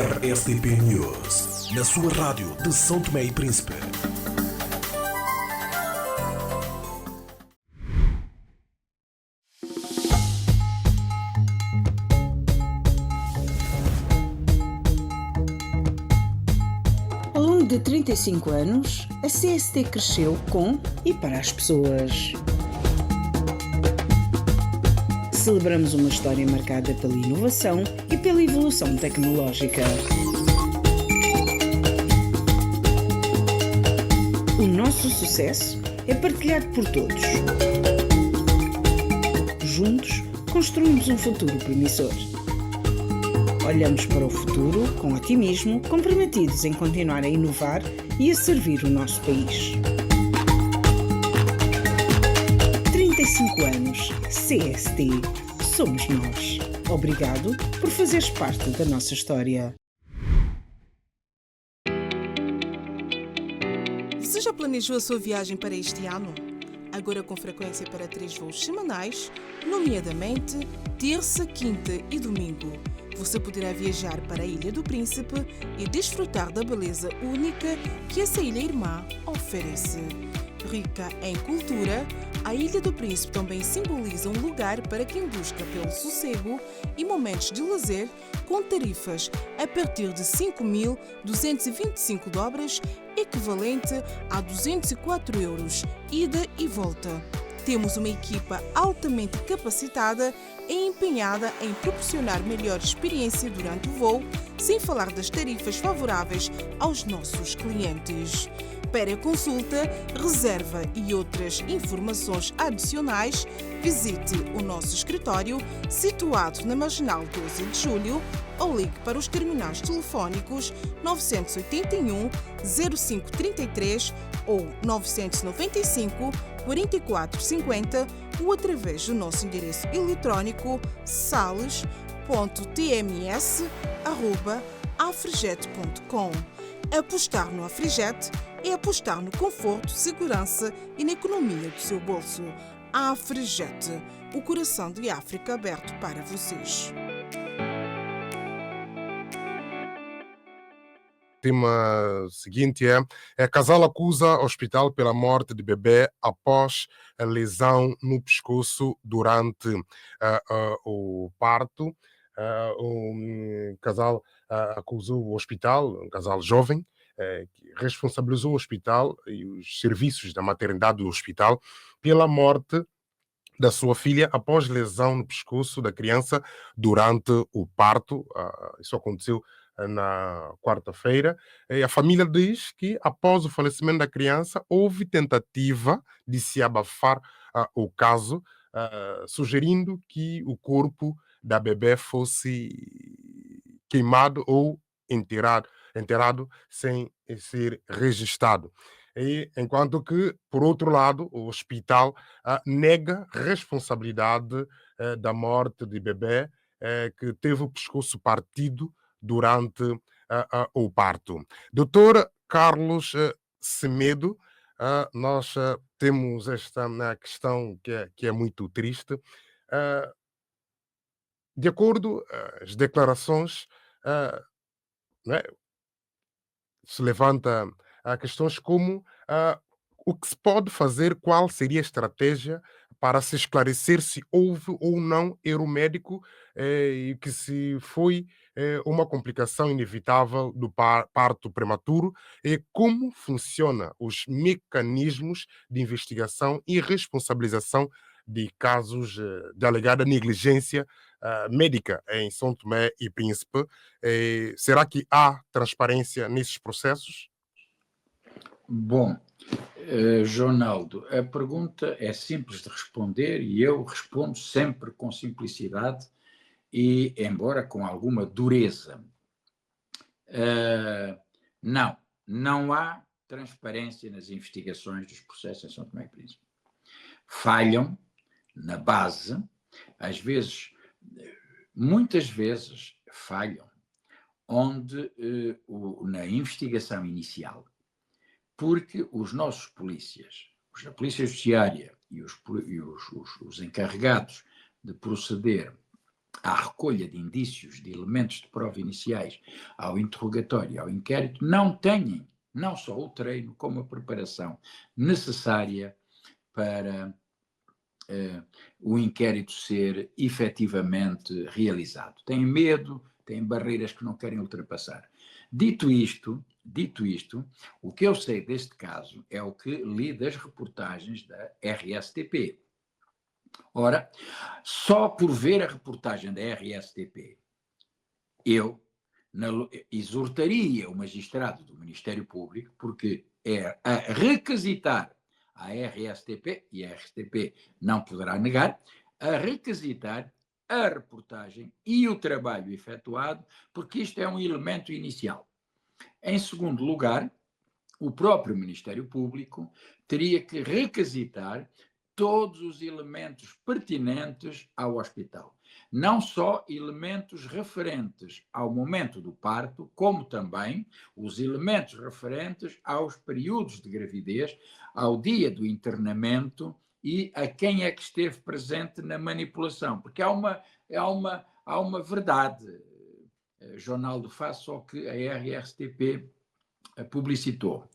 RSTP News, na sua rádio de São Tomé e Príncipe. Ao longo de 35 anos, a CST cresceu com e para as pessoas. Celebramos uma história marcada pela inovação e pela evolução tecnológica. O nosso sucesso é partilhado por todos. Juntos, construímos um futuro promissor. Olhamos para o futuro com otimismo, comprometidos em continuar a inovar e a servir o nosso país. 35 anos, CST. Somos nós. Obrigado por fazeres parte da nossa história. Você já planejou a sua viagem para este ano? Agora com frequência para 3 voos semanais, nomeadamente terça, quinta e domingo. Você poderá viajar para a Ilha do Príncipe e desfrutar da beleza única que essa ilha irmã oferece. Rica em cultura, a Ilha do Príncipe também simboliza um lugar para quem busca pelo sossego e momentos de lazer com tarifas a partir de 5.225 dobras, equivalente a 204 euros, ida e volta. Temos uma equipa altamente capacitada e empenhada em proporcionar melhor experiência durante o voo, sem falar das tarifas favoráveis aos nossos clientes. Para consulta, reserva e outras informações adicionais, visite o nosso escritório situado na Marginal 12 de Julho ou ligue para os terminais telefónicos 981 0533 ou 995 4450 ou através do nosso endereço eletrónico sales.tms@afrijet.com. Apostar no Afrijet é apostar no conforto, segurança e na economia do seu bolso. A Afrijet, o coração de África aberto para vocês. O tema seguinte é casal acusa hospital pela morte de bebê após a lesão no pescoço durante o parto. O casal acusou o hospital, um casal jovem, que responsabilizou o hospital e os serviços da maternidade do hospital pela morte da sua filha após lesão no pescoço da criança durante o parto. Isso aconteceu na quarta-feira. E a família diz que após o falecimento da criança houve tentativa de se abafar o caso, sugerindo que o corpo da bebê fosse queimado ou enterrado sem ser registrado. E, enquanto que, por outro lado, o hospital nega responsabilidade da morte de bebê que teve o pescoço partido durante o parto. Doutor Carlos Semedo, nós temos esta questão que é muito triste. De acordo às declarações, não é, se levanta questões como o que se pode fazer, qual seria a estratégia para se esclarecer se houve ou não erro médico e que se foi uma complicação inevitável do parto prematuro e como funcionam os mecanismos de investigação e responsabilização de casos de alegada negligência médica em São Tomé e Príncipe. Será que há transparência nesses processos? Bom, Jonaldo, a pergunta é simples de responder e eu respondo sempre com simplicidade e, embora com alguma dureza. Não há transparência nas investigações dos processos em São Tomé e Príncipe. Falham na base, às vezes, muitas vezes falham, onde na investigação inicial, porque os nossos polícias, os da Polícia Judiciária e os encarregados de proceder à recolha de indícios, de elementos de prova iniciais, ao interrogatório, ao inquérito, não têm não só o treino, como a preparação necessária para o inquérito ser efetivamente realizado. Têm medo, têm barreiras que não querem ultrapassar. Dito isto, o que eu sei deste caso é o que li das reportagens da RSTP. Ora, só por ver a reportagem da RSTP, eu exortaria o magistrado do Ministério Público, porque é a requisitar à RSTP, e a RSTP não poderá negar, a requisitar a reportagem e o trabalho efetuado, porque isto é um elemento inicial. Em segundo lugar, o próprio Ministério Público teria que requisitar todos os elementos pertinentes ao hospital. Não só elementos referentes ao momento do parto, como também os elementos referentes aos períodos de gravidez, ao dia do internamento e a quem é que esteve presente na manipulação. Porque há uma verdade, Jonaldo, face ao que a RSTP publicitou.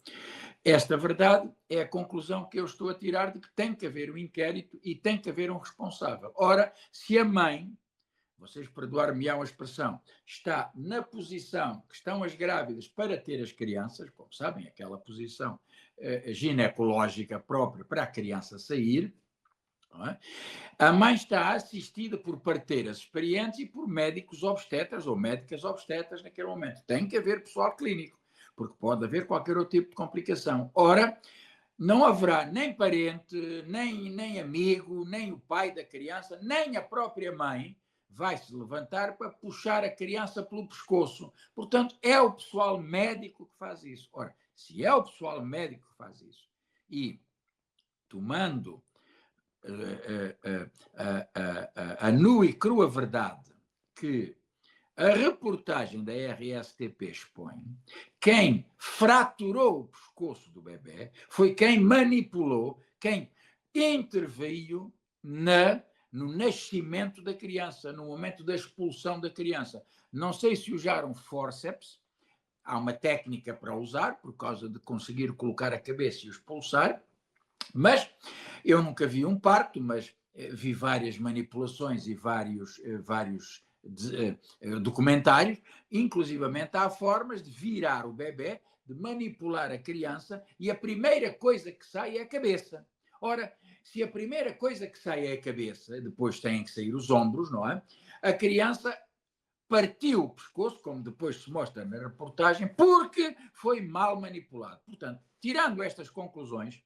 Esta verdade é a conclusão que eu estou a tirar de que tem que haver um inquérito e tem que haver um responsável. Ora, se a mãe, vocês perdoar-me-ão a expressão, está na posição que estão as grávidas para ter as crianças, como sabem, aquela posição ginecológica própria para a criança sair, não é? A mãe está assistida por parteiras experientes e por médicos obstetras ou médicas obstetras naquele momento. Tem que haver pessoal clínico, porque pode haver qualquer outro tipo de complicação. Ora, não haverá nem parente, nem amigo, nem o pai da criança, nem a própria mãe vai se levantar para puxar a criança pelo pescoço. Portanto, é o pessoal médico que faz isso. Ora, se é o pessoal médico que faz isso e tomando a nua e crua verdade que a reportagem da RSTP expõe, quem fraturou o pescoço do bebê foi quem manipulou, quem interveio no nascimento da criança, no momento da expulsão da criança. Não sei se usaram forceps, há uma técnica para usar, por causa de conseguir colocar a cabeça e o expulsar, mas eu nunca vi um parto, mas vi várias manipulações e vários documentários, inclusivamente há formas de virar o bebê, de manipular a criança, e a primeira coisa que sai é a cabeça. Ora, se a primeira coisa que sai é a cabeça, depois têm que sair os ombros, não é? A criança partiu o pescoço, como depois se mostra na reportagem, porque foi mal manipulado. Portanto, tirando estas conclusões,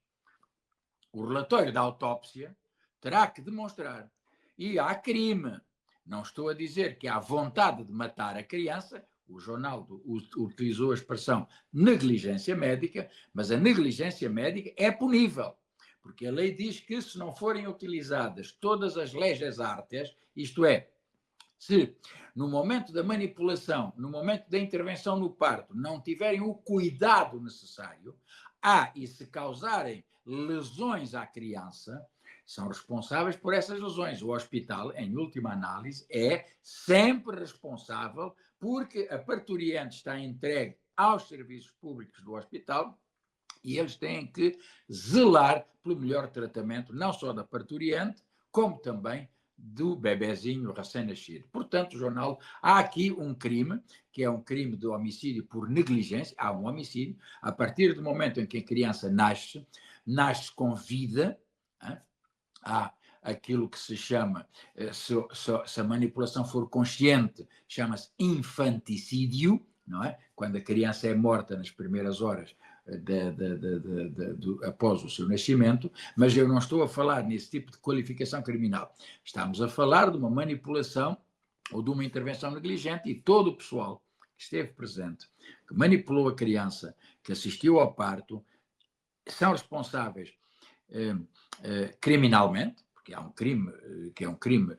o relatório da autópsia terá que demonstrar, e há crime. Não estou a dizer que há vontade de matar a criança, o Ronaldo utilizou a expressão negligência médica, mas a negligência médica é punível, porque a lei diz que se não forem utilizadas todas as leges artes, isto é, se no momento da manipulação, no momento da intervenção no parto, não tiverem o cuidado necessário, e se causarem lesões à criança, são responsáveis por essas lesões. O hospital, em última análise, é sempre responsável porque a parturiente está entregue aos serviços públicos do hospital e eles têm que zelar pelo melhor tratamento, não só da parturiente, como também do bebezinho recém-nascido. Portanto, Ronaldo, há aqui um crime, que é um crime de homicídio por negligência. Há um homicídio. A partir do momento em que a criança nasce com vida, há aquilo que se chama, se a manipulação for consciente, chama-se infanticídio, não é? Quando a criança é morta nas primeiras horas após o seu nascimento, mas eu não estou a falar nesse tipo de qualificação criminal. Estamos a falar de uma manipulação ou de uma intervenção negligente, e todo o pessoal que esteve presente, que manipulou a criança, que assistiu ao parto, são responsáveis criminalmente, porque há um crime que é um crime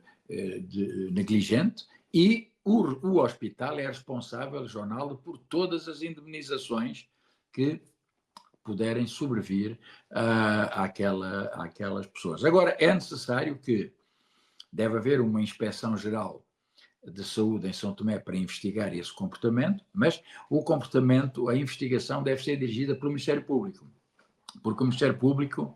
negligente, e o hospital é responsável, Ronaldo, por todas as indemnizações que puderem sobrevir àquelas pessoas. Agora, é necessário que deve haver uma inspeção geral de Saúde em São Tomé para investigar esse comportamento, mas o comportamento, a investigação deve ser dirigida pelo Ministério Público, porque o Ministério Público,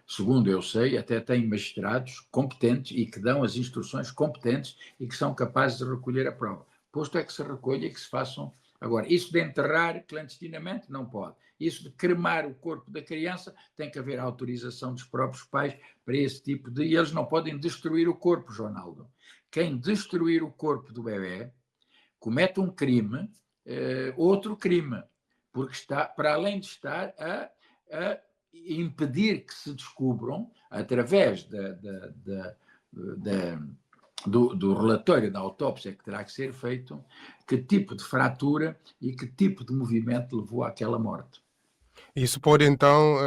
segundo eu sei, até tem magistrados competentes e que dão as instruções competentes e que são capazes de recolher a prova. Posto é que se recolha e que se façam. Agora, isso de enterrar clandestinamente não pode. Isso de cremar o corpo da criança tem que haver autorização dos próprios pais para esse tipo de... E eles não podem destruir o corpo, João. Quem destruir o corpo do bebê comete um crime, outro crime, porque está, para além de estar a impedir que se descubram, através do relatório da autópsia que terá que ser feito, que tipo de fratura e que tipo de movimento levou àquela morte. Isso pode então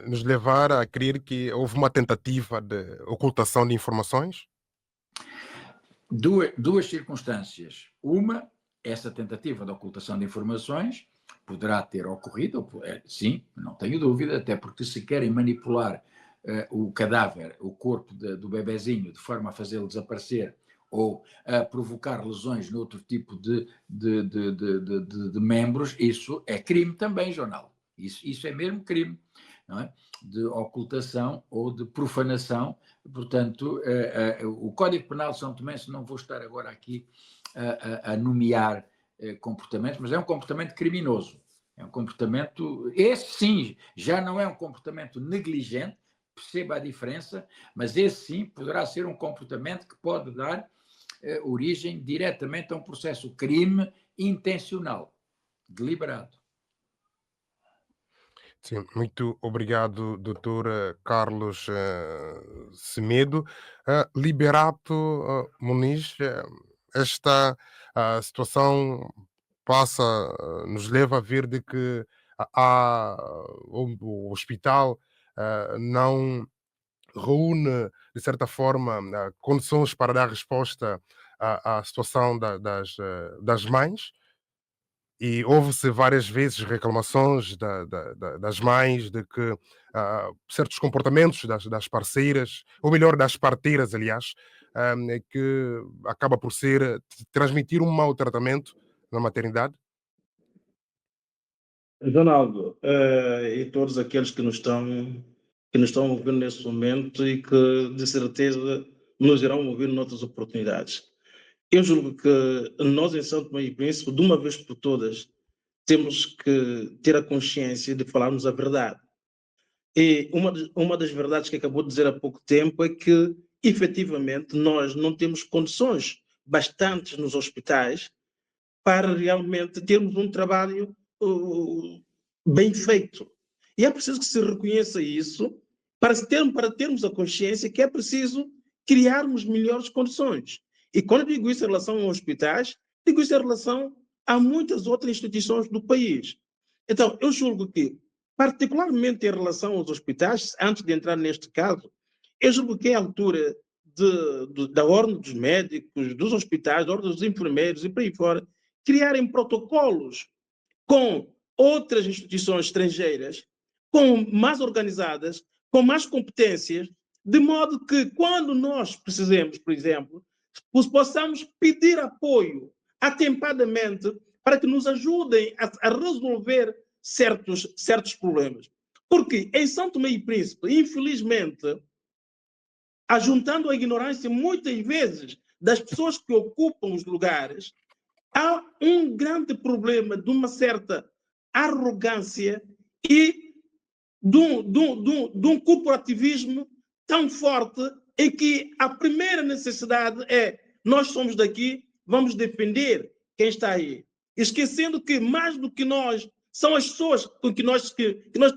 nos levar a crer que houve uma tentativa de ocultação de informações? Duas circunstâncias. Uma, essa tentativa de ocultação de informações poderá ter ocorrido, sim, não tenho dúvida, até porque se querem manipular o cadáver, o corpo do bebezinho, de forma a fazê-lo desaparecer ou a provocar lesões noutro tipo de membros, isso é crime também, Jornal. Isso é mesmo crime, não é? De ocultação ou de profanação. Portanto, o Código Penal de São Tomé, não vou estar agora aqui a nomear comportamentos, mas é um comportamento criminoso. É um comportamento, esse sim, já não é um comportamento negligente, perceba a diferença, mas esse sim poderá ser um comportamento que pode dar origem diretamente a um processo crime intencional, deliberado. Sim, muito obrigado, Dr. Carlos Semedo. Liberato Muniz, esta situação nos leva a ver de que o hospital não reúne, de certa forma, condições para dar resposta à situação das mães. E houve-se várias vezes reclamações das mães de que certos comportamentos das parceiras, ou melhor, das parteiras, aliás, que acaba por transmitir um mau tratamento na maternidade. Ronaldo, e todos aqueles que nos estão ouvindo neste momento e que, de certeza, nos irão ouvir noutras oportunidades. Eu julgo que nós, em São Tomé e Príncipe, de uma vez por todas, temos que ter a consciência de falarmos a verdade. E uma das verdades que acabou de dizer há pouco tempo é que, efetivamente, nós não temos condições bastantes nos hospitais para realmente termos um trabalho bem feito. E é preciso que se reconheça isso para termos a consciência que é preciso criarmos melhores condições. E quando eu digo isso em relação aos hospitais, digo isso em relação a muitas outras instituições do país. Então, eu julgo que, particularmente em relação aos hospitais, antes de entrar neste caso, eu julgo que é a altura da ordem dos médicos, dos hospitais, da ordem dos enfermeiros e por aí fora, criarem protocolos com outras instituições estrangeiras, mais organizadas, com mais competências, de modo que quando nós precisemos, por exemplo, possamos pedir apoio atempadamente para que nos ajudem a resolver certos problemas. Porque em São Tomé e Príncipe, infelizmente, ajuntando a ignorância muitas vezes das pessoas que ocupam os lugares, há um grande problema de uma certa arrogância e de um corporativismo tão forte em que a primeira necessidade é: nós somos daqui, vamos defender quem está aí. Esquecendo que, mais do que nós, são as pessoas com que nós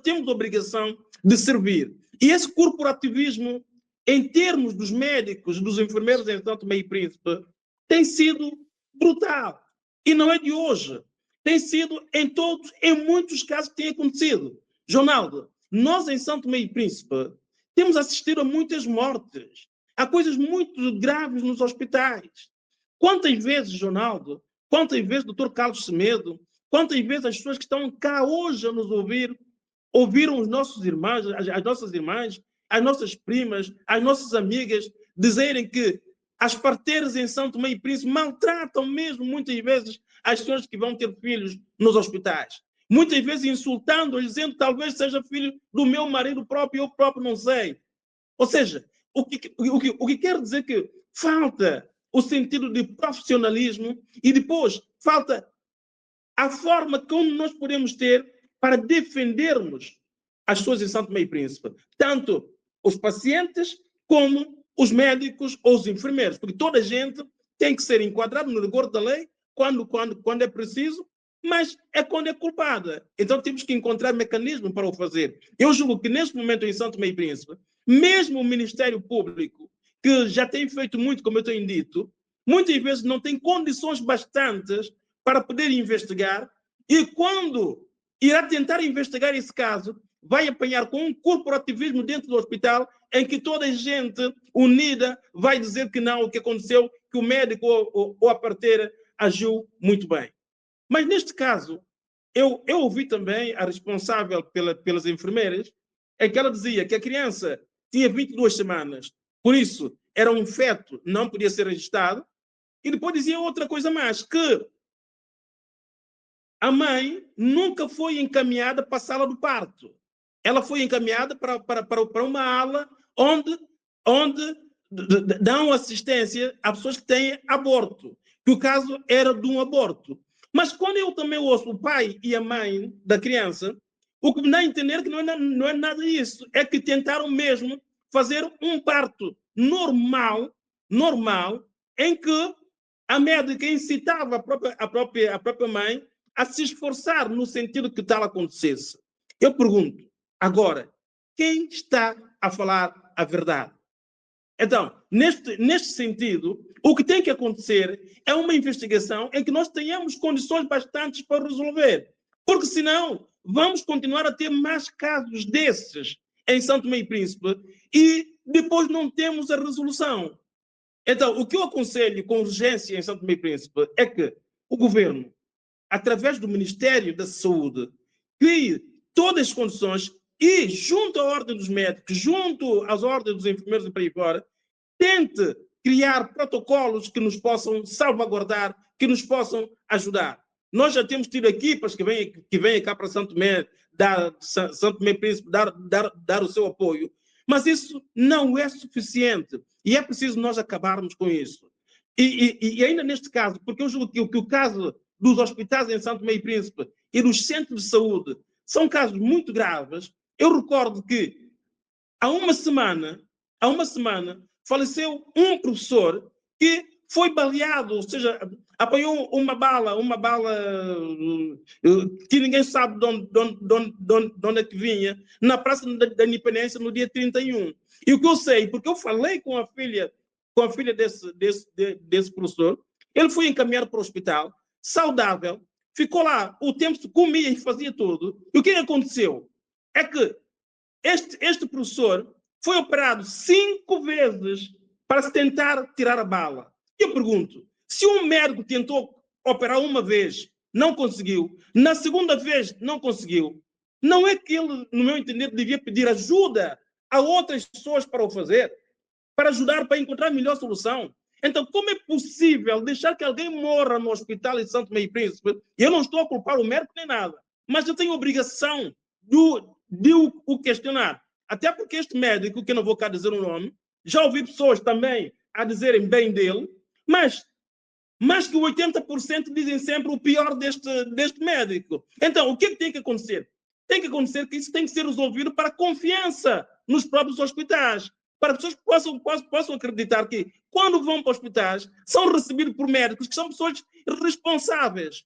temos a obrigação de servir. E esse corporativismo, em termos dos médicos, dos enfermeiros em São Tomé e Príncipe, tem sido brutal. E não é de hoje. Tem sido em muitos casos que tem acontecido. Ronaldo, nós em São Tomé e Príncipe temos assistido a muitas mortes, a coisas muito graves nos hospitais. Quantas vezes, Ronaldo, quantas vezes, Dr. Carlos Semedo, quantas vezes as pessoas que estão cá hoje a nos ouvir, ouviram os nossos irmãos, as nossas irmãs, as nossas primas, as nossas amigas, dizerem que as parteiras em São Tomé e Príncipe maltratam mesmo, muitas vezes, as senhoras que vão ter filhos nos hospitais. Muitas vezes insultando, dizendo talvez seja filho do meu marido próprio, eu próprio não sei. Ou seja, o que quer dizer que falta o sentido de profissionalismo e depois falta a forma como nós podemos ter para defendermos as pessoas em São Tomé e Príncipe. Tanto os pacientes como os médicos ou os enfermeiros. Porque toda a gente tem que ser enquadrada no rigor da lei quando é preciso, mas é quando é culpada. Então temos que encontrar mecanismos para o fazer. Eu julgo que neste momento em São Tomé e Príncipe, mesmo o Ministério Público, que já tem feito muito, como eu tenho dito, muitas vezes não tem condições bastantes para poder investigar, e quando irá tentar investigar esse caso, vai apanhar com um corporativismo dentro do hospital, em que toda a gente unida vai dizer que não, o que aconteceu, que o médico ou a parteira agiu muito bem. Mas neste caso, eu ouvi também a responsável pelas enfermeiras, é que ela dizia que a criança tinha 22 semanas, por isso era um feto, não podia ser registrado, e depois dizia outra coisa mais, que a mãe nunca foi encaminhada para a sala do parto. Ela foi encaminhada para uma ala onde dão assistência a pessoas que têm aborto, que o caso era de um aborto. Mas quando eu também ouço o pai e a mãe da criança, o que me dá a entender que não é nada disso, é que tentaram mesmo fazer um parto normal, em que a médica incitava a própria mãe a se esforçar no sentido que tal acontecesse. Eu pergunto, agora, quem está a falar a verdade? Então, neste sentido, o que tem que acontecer é uma investigação em que nós tenhamos condições bastantes para resolver. Porque senão, vamos continuar a ter mais casos desses em São Tomé e Príncipe e depois não temos a resolução. Então, o que eu aconselho com urgência em São Tomé e Príncipe é que o governo, através do Ministério da Saúde, crie todas as condições e, junto à ordem dos médicos, junto às ordens dos enfermeiros e para aí fora, tente criar protocolos que nos possam salvaguardar, que nos possam ajudar. Nós já temos tido equipas que vêm cá para São Tomé, São Tomé Príncipe, dar o seu apoio, mas isso não é suficiente e é preciso nós acabarmos com isso. E ainda neste caso, porque eu julgo que o caso dos hospitais em São Tomé e Príncipe e dos centros de saúde são casos muito graves. Eu recordo que há uma semana, faleceu um professor que foi baleado, ou seja, apanhou uma bala que ninguém sabe de onde é que vinha, na Praça da Independência no dia 31. E o que eu sei, porque eu falei com a filha desse professor, ele foi encaminhado para o hospital, saudável, ficou lá, o tempo comia e fazia tudo. E o que aconteceu? É que este professor foi operado 5 vezes para se tentar tirar a bala. Eu pergunto, se um médico tentou operar uma vez, não conseguiu, na segunda vez não conseguiu, não é que ele, no meu entender, devia pedir ajuda a outras pessoas para o fazer, para ajudar, para encontrar a melhor solução? Então, como é possível deixar que alguém morra no hospital em São Tomé e Príncipe? Eu não estou a culpar o médico nem nada, mas eu tenho a obrigação de o questionar. Até porque este médico, que eu não vou cá dizer o nome, já ouvi pessoas também a dizerem bem dele, mas mais que 80% dizem sempre o pior deste médico. Então, o que é que tem que acontecer? Tem que acontecer que isso tem que ser resolvido para a confiança nos próprios hospitais, para as pessoas possam acreditar que, quando vão para hospitais, são recebidos por médicos que são pessoas responsáveis.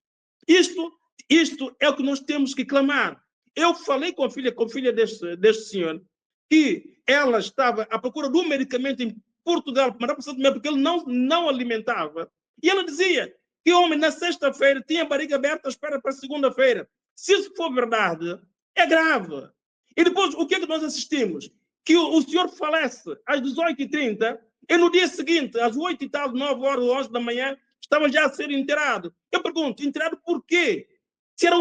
Isto é o que nós temos que clamar. Eu falei com a filha deste senhor, que ela estava à procura de um medicamento em Portugal, porque ele não alimentava. E ela dizia que o homem, na sexta-feira, tinha a barriga aberta à espera para segunda-feira. Se isso for verdade, é grave. E depois, o que é que nós assistimos? Que o senhor falece às 18h30 e no dia seguinte, às 8 e tal, 9 horas, 11 da manhã, estava já a ser enterrado. Eu pergunto, enterrado por quê? Se era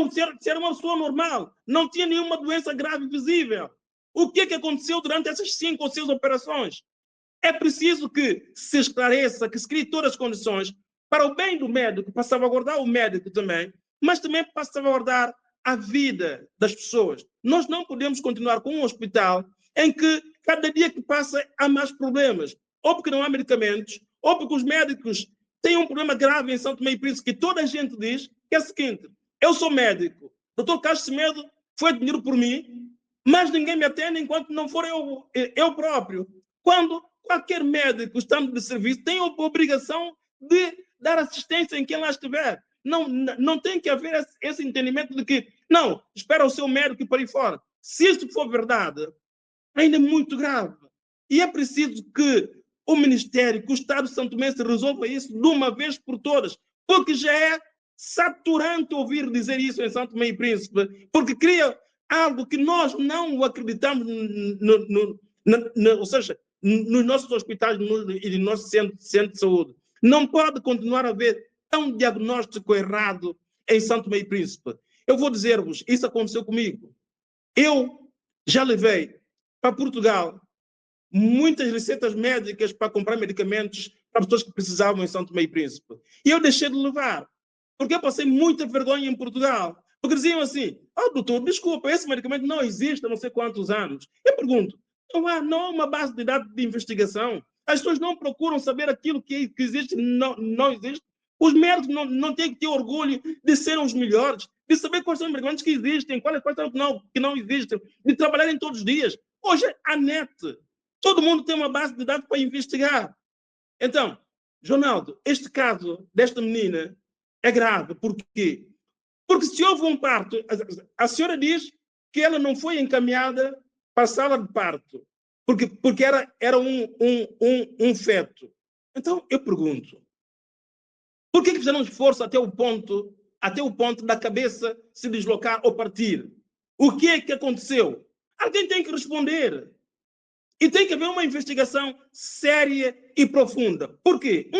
uma pessoa normal, não tinha nenhuma doença grave visível. O que é que aconteceu durante essas 5 ou 6 operações? É preciso que se esclareça, que se crie todas as condições para o bem do médico, para salvaguardar o médico também, mas também para salvaguardar a vida das pessoas. Nós não podemos continuar com um hospital em que cada dia que passa há mais problemas, ou porque não há medicamentos, ou porque os médicos têm um problema grave em São Tomé e Príncipe, que toda a gente diz, que é o seguinte: eu sou médico, o Dr. Carlos Semedo foi atendido por mim, mas ninguém me atende enquanto não for eu próprio. Quando qualquer médico, estando de serviço, tem a obrigação de dar assistência em quem lá estiver. Não tem que haver esse entendimento de que, não, espera o seu médico para ir fora. Se isso for verdade, ainda é muito grave. E é preciso que o Ministério, que o Estado santomense resolva isso de uma vez por todas, porque já é saturante ouvir dizer isso em São Tomé e Príncipe, porque cria algo que nós não acreditamos, ou seja, nos nossos hospitais e no nosso centro de saúde. Não pode continuar a haver um diagnóstico errado em São Tomé e Príncipe. Eu vou dizer-vos, isso aconteceu comigo. Eu já levei para Portugal muitas receitas médicas para comprar medicamentos para pessoas que precisavam em São Tomé e Príncipe. E eu deixei de levar, porque eu passei muita vergonha em Portugal. Porque diziam assim: doutor, desculpa, esse medicamento não existe há não sei quantos anos. Eu pergunto, não há uma base de dados de investigação? As pessoas não procuram saber aquilo que existe, não existe. Os médicos não têm que ter orgulho de serem os melhores, de saber quais são os medicamentos que existem, quais são que não existem, de trabalharem todos os dias. Hoje, a net, todo mundo tem uma base de dados para investigar. Então, Jonaldo, este caso desta menina é grave. Por quê? Porque se houve um parto, a senhora diz que ela não foi encaminhada para a sala de parto, porque era um feto. Então, eu pergunto, por que fizeram um esforço até o ponto da cabeça se deslocar ou partir? O que é que aconteceu? Alguém tem que responder. E tem que haver uma investigação séria e profunda. Por quê?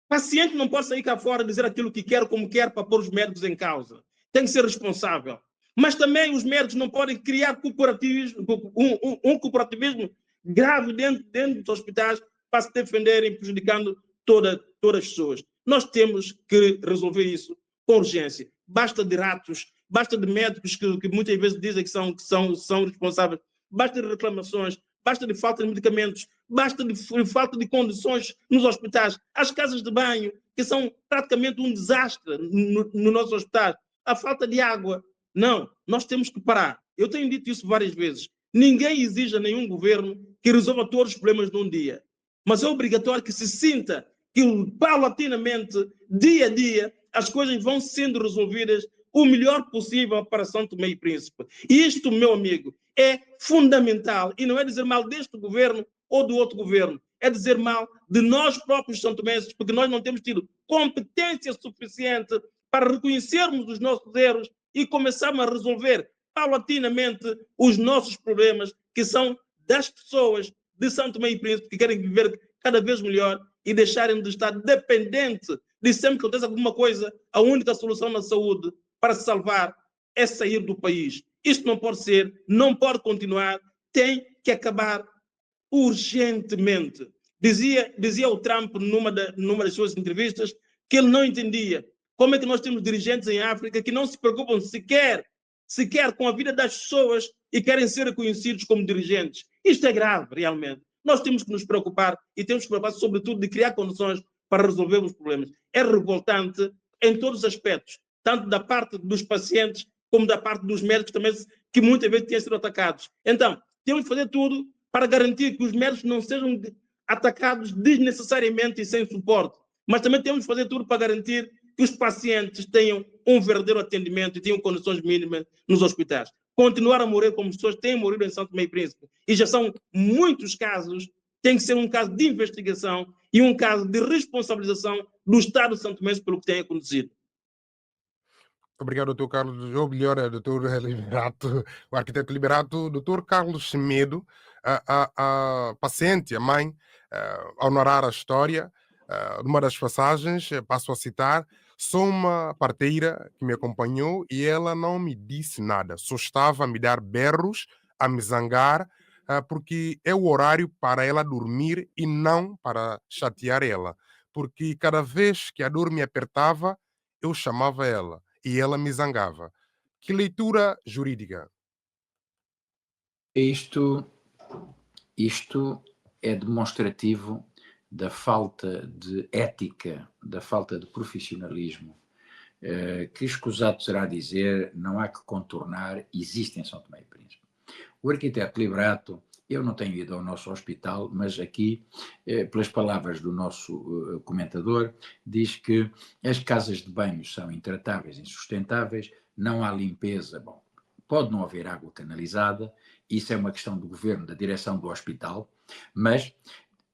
Paciente não pode sair cá fora e dizer aquilo que quer, como quer, para pôr os médicos em causa. Tem que ser responsável. Mas também os médicos não podem criar um cooperativismo grave dentro dos hospitais para se defenderem, prejudicando todas as pessoas. Nós temos que resolver isso com urgência. Basta de ratos, basta de médicos que muitas vezes dizem que são responsáveis, basta de reclamações, basta de falta de medicamentos, basta de falta de condições nos hospitais, as casas de banho, que são praticamente um desastre no nosso hospital, a falta de água. Não, nós temos que parar. Eu tenho dito isso várias vezes. Ninguém exige a nenhum governo que resolva todos os problemas num dia. Mas é obrigatório que se sinta que, paulatinamente, dia a dia, as coisas vão sendo resolvidas o melhor possível para São Tomé e Príncipe. E isto, meu amigo, é fundamental. E não é dizer mal deste governo ou do outro governo. É dizer mal de nós próprios santomenses, porque nós não temos tido competência suficiente para reconhecermos os nossos erros e começarmos a resolver paulatinamente os nossos problemas, que são das pessoas de São Tomé e Príncipe, que querem viver cada vez melhor e deixarem de estar dependentes de sempre que acontece alguma coisa, a única solução na saúde para se salvar é sair do país. Isto não pode ser, não pode continuar, tem que acabar urgentemente. Dizia o Trump numa das suas entrevistas que ele não entendia como é que nós temos dirigentes em África que não se preocupam sequer com a vida das pessoas e querem ser reconhecidos como dirigentes. Isto é grave, realmente. Nós temos que nos preocupar e temos que nos preocupar, sobretudo, de criar condições para resolver os problemas. É revoltante em todos os aspectos, tanto da parte dos pacientes como da parte dos médicos também, que muitas vezes têm sido atacados. Então, temos que fazer tudo para garantir que os médicos não sejam atacados desnecessariamente e sem suporte. Mas também temos que fazer tudo para garantir que os pacientes tenham um verdadeiro atendimento e tenham condições mínimas nos hospitais. Continuar a morrer como pessoas têm morrido em São Tomé e Príncipe, e já são muitos casos, tem que ser um caso de investigação e um caso de responsabilização do Estado de São Tomé pelo que tem acontecido. Obrigado, doutor Carlos. Ou melhor, doutor Liberato, o arquiteto Liberato, doutor Carlos Semedo, a paciente, a mãe, a honorar a história, numa das passagens, passo a citar: sou uma parteira que me acompanhou e ela não me disse nada, só estava a me dar berros, a me zangar, porque é o horário para ela dormir e não para chatear ela. Porque cada vez que a dor me apertava, eu chamava ela e ela me zangava. Que leitura jurídica? Isto, isto é demonstrativo da falta de ética, da falta de profissionalismo, que escusado será dizer, não há que contornar, existe em São Tomé e Príncipe. O arquiteto Liberato, eu não tenho ido ao nosso hospital, mas aqui, pelas palavras do nosso comentador, diz que as casas de banho são intratáveis, insustentáveis, não há limpeza. Bom, pode não haver água canalizada, isso é uma questão do governo, da direção do hospital, mas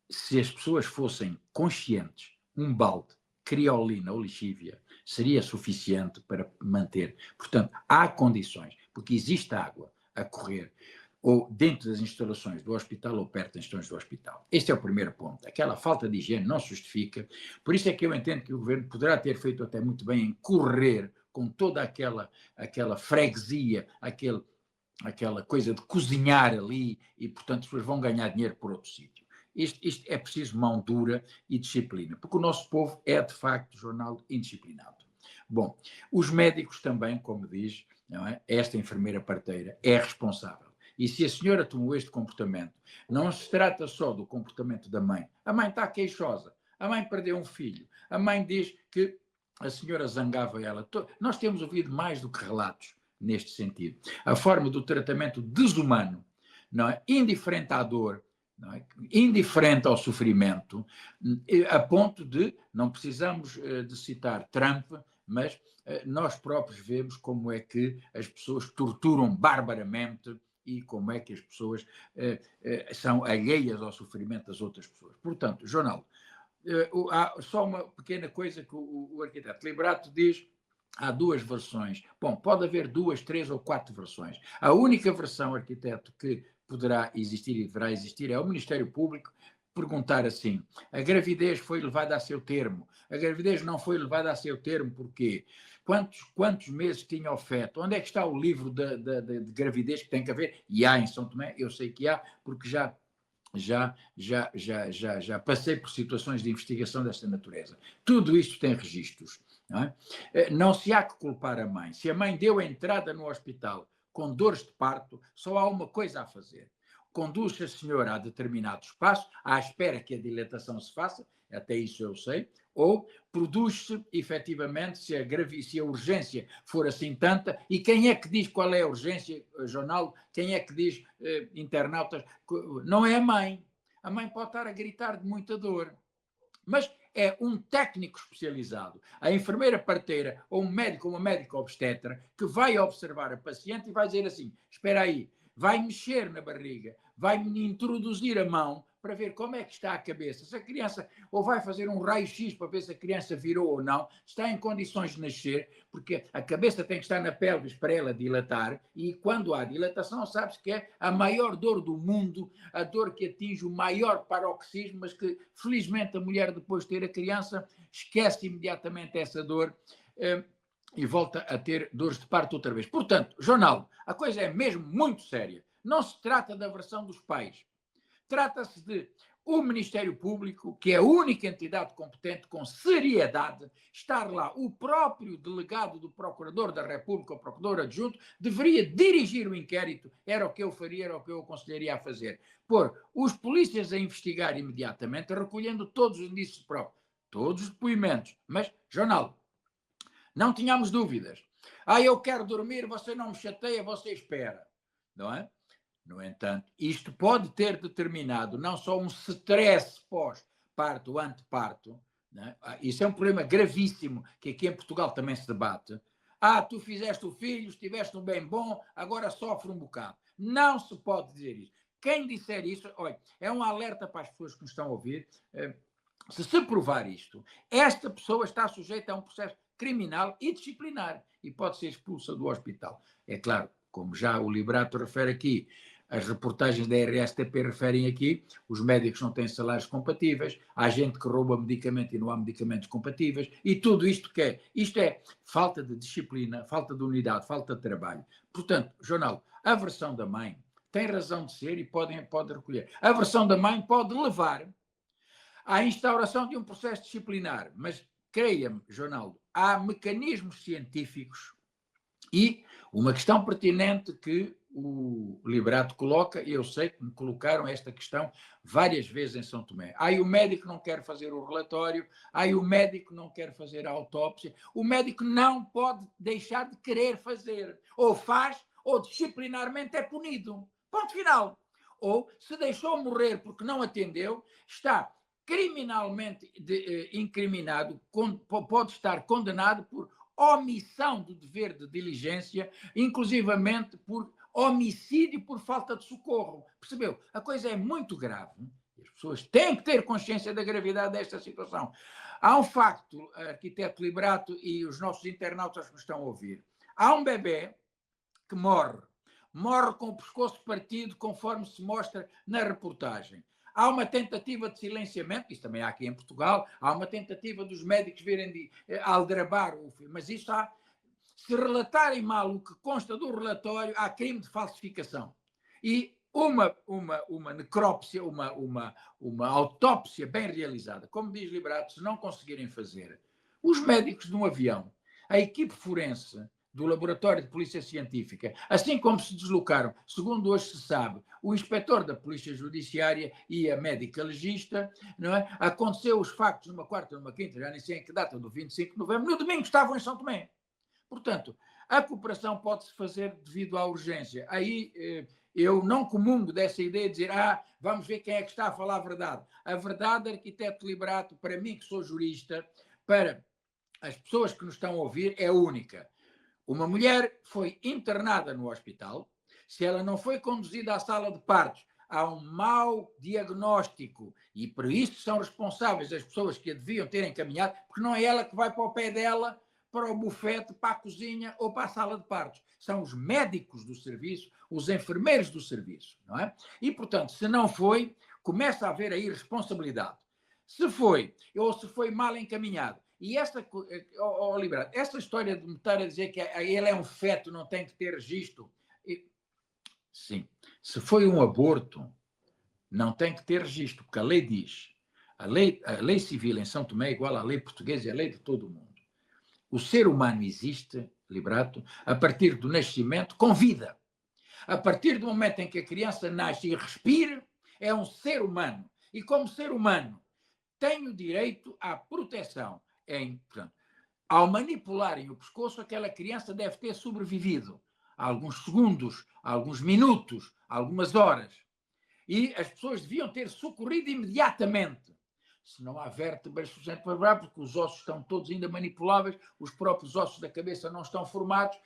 se as pessoas fossem conscientes, um balde, criolina ou lixívia seria suficiente para manter. Portanto, há condições, porque existe água a correr, ou dentro das instalações do hospital ou perto das instalações do hospital. Este é o primeiro ponto. Aquela falta de higiene não se justifica. Por isso é que eu entendo que o governo poderá ter feito até muito bem em correr com toda aquela freguesia, aquela coisa de cozinhar ali e, portanto, as pessoas vão ganhar dinheiro por outro sítio. Isto é preciso mão dura e disciplina, porque o nosso povo é, de facto, jornal indisciplinado. Bom, os médicos também, como diz, não é? Esta enfermeira parteira é responsável. E se a senhora tomou este comportamento, não se trata só do comportamento da mãe. A mãe está queixosa, a mãe perdeu um filho, a mãe diz que a senhora zangava ela. Nós temos ouvido mais do que relatos neste sentido. A forma do tratamento desumano, não é? Indiferente à dor, não é? Indiferente ao sofrimento, a ponto de, não precisamos de citar Trump, mas nós próprios vemos como é que as pessoas torturam barbaramente e como é que as pessoas são alheias ao sofrimento das outras pessoas. Portanto, Jornal, há só uma pequena coisa que o arquiteto Liberato diz. Há duas versões. Bom, pode haver 2, 3 ou 4 versões. A única versão, arquiteto, que poderá existir e deverá existir é o Ministério Público perguntar assim: a gravidez foi levada a seu termo? A gravidez não foi levada a seu termo porquê? Quantos meses tinha o feto? Onde é que está o livro de gravidez que tem que haver? E há em São Tomé, eu sei que há, porque já passei por situações de investigação desta natureza. Tudo isto tem registros. Não é? Não se há que culpar a mãe. Se a mãe deu a entrada no hospital com dores de parto, só há uma coisa a fazer. Conduz a senhora a determinado espaço, à espera que a dilatação se faça, até isso eu sei, ou produz-se, efetivamente, se a urgência for assim tanta, e quem é que diz qual é a urgência, jornal, quem é que diz, internautas, não é a mãe. A mãe pode estar a gritar de muita dor, mas é um técnico especializado, a enfermeira parteira, ou um médico ou uma médica obstetra, que vai observar a paciente e vai dizer assim, espera aí, vai mexer na barriga, vai-me introduzir a mão para ver como é que está a cabeça, se a criança, ou vai fazer um raio-x para ver se a criança virou ou não, está em condições de nascer, porque a cabeça tem que estar na pelvis para ela dilatar, e quando há dilatação, sabe-se que é a maior dor do mundo, a dor que atinge o maior paroxismo, mas que, felizmente, a mulher, depois de ter a criança, esquece imediatamente essa dor, e volta a ter dores de parto outra vez. Portanto, jornal, a coisa é mesmo muito séria. Não se trata da versão dos pais. Trata-se de o Ministério Público, que é a única entidade competente, com seriedade, estar lá. O próprio delegado do Procurador da República, o Procurador Adjunto, deveria dirigir o inquérito. Era o que eu faria, era o que eu aconselharia a fazer. Pôr os polícias a investigar imediatamente, recolhendo todos os indícios próprios, todos os depoimentos. Mas, jornal, não tínhamos dúvidas. Eu quero dormir, você não me chateia, você espera. Não é? No entanto, isto pode ter determinado não só um stress pós-parto, anteparto, né? Isso é um problema gravíssimo que aqui em Portugal também se debate. Tu fizeste o filho, estiveste um bem bom, agora sofre um bocado. Não se pode dizer isso. Quem disser isso, olha, é um alerta para as pessoas que nos estão a ouvir. Se provar isto, esta pessoa está sujeita a um processo criminal e disciplinar e pode ser expulsa do hospital. É claro, como já o Liberato refere aqui, as reportagens da RSTP referem aqui, os médicos não têm salários compatíveis, há gente que rouba medicamento e não há medicamentos compatíveis, e tudo isto que é? Isto é falta de disciplina, falta de unidade, falta de trabalho. Portanto, jornal, a versão da mãe tem razão de ser e pode recolher. A versão da mãe pode levar à instauração de um processo disciplinar, mas creia-me, Jonaldo, há mecanismos científicos e uma questão pertinente que o Liberato coloca, e eu sei que me colocaram esta questão várias vezes em São Tomé. Aí o médico não quer fazer o relatório, aí o médico não quer fazer a autópsia, o médico não pode deixar de querer fazer. Ou faz, ou disciplinarmente é punido. Ponto final. Ou, se deixou morrer porque não atendeu, está criminalmente incriminado, pode estar condenado por omissão do dever de diligência, inclusivamente por homicídio por falta de socorro. Percebeu? A coisa é muito grave. As pessoas têm que ter consciência da gravidade desta situação. Há um facto, arquiteto Liberato e os nossos internautas que nos estão a ouvir. Há um bebê que morre com o pescoço partido, conforme se mostra na reportagem. Há uma tentativa de silenciamento, isso também há aqui em Portugal, há uma tentativa dos médicos virem de aldrabar o filho, mas isso há, se relatarem mal o que consta do relatório, há crime de falsificação. E uma necrópsia, uma autópsia bem realizada, como diz Liberato, se não conseguirem fazer, os médicos de um avião, a equipe forense do Laboratório de Polícia Científica, assim como se deslocaram, segundo hoje se sabe, o inspetor da Polícia Judiciária e a médica legista, não é? Aconteceu os factos numa quarta, numa quinta, já nem sei em que data, do 25 de novembro, no domingo estavam em São Tomé. Portanto, a cooperação pode-se fazer devido à urgência. Aí eu não comungo dessa ideia de dizer, vamos ver quem é que está a falar a verdade. A verdade, arquiteto Liberato, para mim que sou jurista, para as pessoas que nos estão a ouvir, é única. Uma mulher foi internada no hospital, se ela não foi conduzida à sala de partos, há um mau diagnóstico e por isso são responsáveis as pessoas que a deviam ter encaminhado, porque não é ela que vai para o pé dela, para o bufete, para a cozinha ou para a sala de partos. São os médicos do serviço, os enfermeiros do serviço, não é? E, portanto, se não foi, começa a haver aí responsabilidade. Se foi, ou se foi mal encaminhado, e esta história de me estar a dizer que ele é um feto, não tem que ter registro. Sim, se foi um aborto, não tem que ter registro, porque a lei diz, a lei civil em São Tomé é igual à lei portuguesa e à lei de todo o mundo. O ser humano existe, Liberato, a partir do nascimento, com vida. A partir do momento em que a criança nasce e respira, é um ser humano. E como ser humano, tem o direito à proteção. Portanto, ao manipularem o pescoço, aquela criança deve ter sobrevivido alguns segundos, alguns minutos, algumas horas. E as pessoas deviam ter socorrido imediatamente. Se não há vértebras suficientes para vibrar, porque os ossos estão todos ainda manipuláveis, os próprios ossos da cabeça não estão formados,